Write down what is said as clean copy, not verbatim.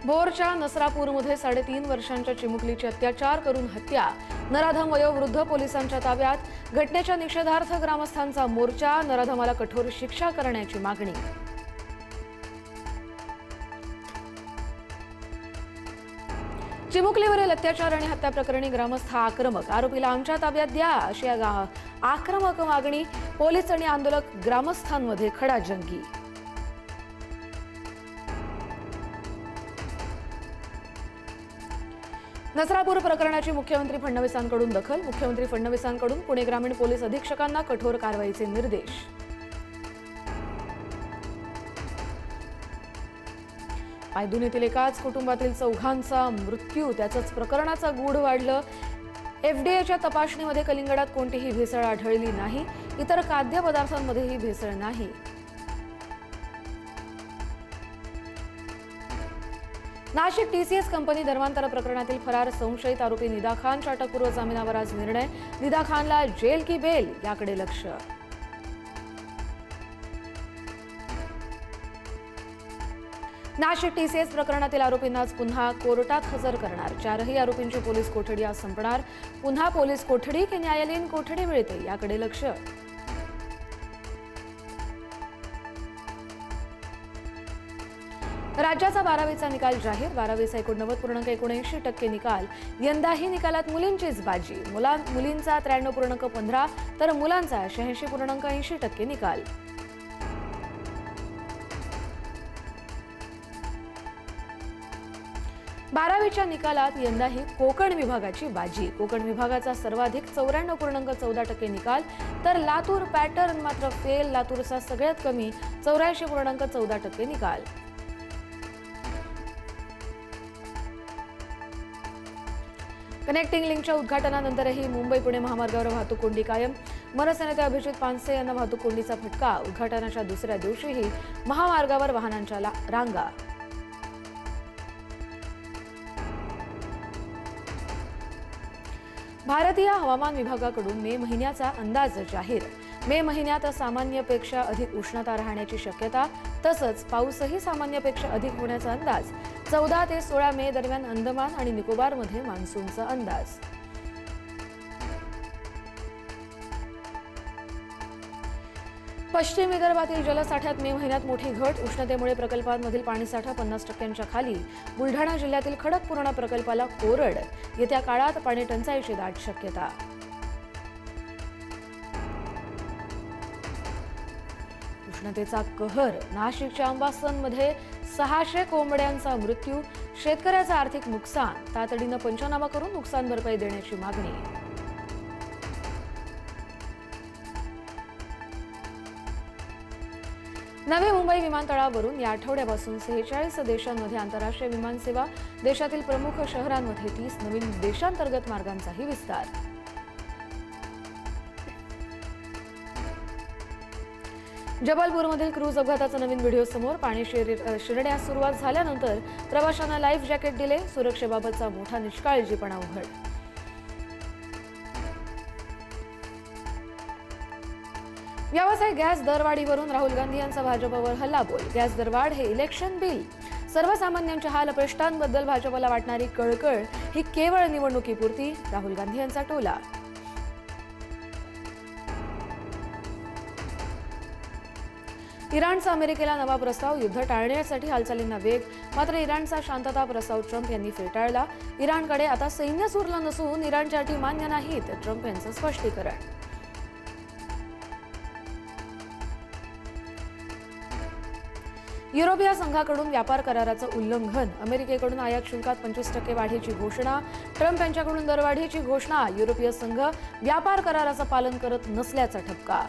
भोरच्या नसरापूरमध्ये 3.5 वर्षांच्या चिमुकलीची अत्याचार करून हत्या, नराधम वयोवृद्ध पोलिसांच्या ताब्यात। घटनेच्या निषेधार्थ ग्रामस्थांचा मोर्चा, नराधमाला कठोर शिक्षा करण्याची मागणी। चिमुकलीवरील अत्याचार आणि हत्या प्रकरणी ग्रामस्थ आक्रमक, आरोपीला आमच्या ताब्यात द्या अशी आक्रमक मागणी। पोलीस आणि आंदोलक ग्रामस्थांमध्ये खडाजंगी। नसरापूर प्रकरणाची मुख्यमंत्री फडणवीसांकडून दखल, मुख्यमंत्री फडणवीसांकडून पुणे ग्रामीण पोलीस अधीक्षकांना कठोर कारवाईचे निर्देश। पायधुनीतील एकाच कुटुंबातील चौघांचा मृत्यू, त्याचंच प्रकरणाचा गूढ वाढलं। एफडीएच्या तपासणीमध्ये कलिंगडात कोणतीही भेसळ आढळली नाही, इतर खाद्यपदार्थांमध्येही भेसळ नाही। नाशिक टीसीएस कंपनी धर्मांतर प्रकरणातील फरार संशयित आरोपी निदा खानच्या अटकपूर्व जामिनावर आज निर्णय। निदा खानला जेल की बेल याकडे लक्ष। नाशिक टीसीएस प्रकरणातील आरोपींना आज पुन्हा कोर्टात हजर करणार। 4ही आरोपींची पोलीस कोठडी आज संपणार। पुन्हा पोलीस कोठडी की न्यायालयीन कोठडी मिळते याकडे लक्ष। राज्याचा 12वीचा निकाल जाहीर। 12वीचा 89.79% निकाल। यंदाही निकालात मुलींचीच बाजी। मुलींचा 93.15 तर मुलांचा 86.80% निकाल। बारावीच्या निकालात यंदाही कोकण विभागाची बाजी। कोकण विभागाचा सर्वाधिक 94.14% निकाल, तर लातूर पॅटर्न मात्र फेल। लातूरचा सगळ्यात कमी 84.14% निकाल। कनेक्टिंग लिंकच्या उद्घाटनानंतरही मुंबई पुणे महामार्गावर वाहतूक कोंडी कायम। मनसेनेते अभिजित पानसे यांना वाहतूक कोंडीचा फटका। उद्घाटनाच्या दुसऱ्या दिवशीही महामार्गावर वाहनांच्या रांगा। भारतीय हवामान विभागाकडून मे महिन्याचा अंदाज जाहीर। मे महिन्यात सामान्यपेक्षा अधिक उष्णता राहण्याची शक्यता, तसंच पाऊसही सामान्यपेक्षा अधिक होण्याचा अंदाज। 14 ते 16 मे दरम्यान अंदमान आणि निकोबारमध्ये मान्सूनचा अंदाज। पश्चिम विदर्भातील जलसाठ्यात मे महिन्यात मोठी घट। उष्णतेमुळे प्रकल्पांमधील पाणीसाठा 50%च्या खाली। बुलढाणा जिल्ह्यातील खडकपूर्णा प्रकल्पाला कोरड। येत्या काळात पाणी टंचाईची दाट शक्यता। उष्णतेचा कहर। नाशिकच्या अंबासनमध्ये 600 कोंबड्यांचा मृत्यू। शेतकऱ्याचं आर्थिक नुकसान, तातडीनं पंचनामा करून नुकसान भरपाई देण्याची मागणी। नवी मुंबई विमानतळावरून या आठवड्यापासून 46 देशांमध्ये आंतरराष्ट्रीय विमानसेवा। देशातील प्रमुख शहरांमध्ये 30 नवीन देशांतर्गत मार्गांचाही विस्तार। जबलपूरमधील क्रूज अपघाताचा नवीन व्हिडिओ समोर। पाणी शिरण्यास सुरुवात झाल्यानंतर प्रवाशांना लाईफ जॅकेट दिले। सुरक्षेबाबतचा मोठा निष्काळजीपणा उघड। व्यावसायिक गॅस दरवाढीवरून राहुल गांधी यांचा भाजपवर हल्लाबोल। गॅस दरवाढ हे इलेक्शन बिल। सर्वसामान्यांच्या हाल प्रश्नांबद्दल भाजपला वाटणारी कळकळ ही केवळ निवडणुकीपुरती, राहुल गांधी यांचा टोला। इराणचा अमेरिकेला नवा प्रस्ताव। युद्ध टाळण्यासाठी हालचालींना वेग, मात्र इराणचा शांतता प्रस्ताव ट्रम्प यांनी फेटाळला। इराणकडे आता सैन्यच उरलं नसून इराणच्या अटी मान्य नाहीत, ट्रम्प यांचं स्पष्टीकरण। युरोपीय संघाकडून व्यापार कराराचं उल्लंघन। अमेरिकेकडून आयात शुल्कात 25% वाढीची घोषणा। ट्रम्प यांच्याकडून दरवाढीची घोषणा। युरोपीय संघ व्यापार कराराचं पालन करत नसल्याचा ठपका।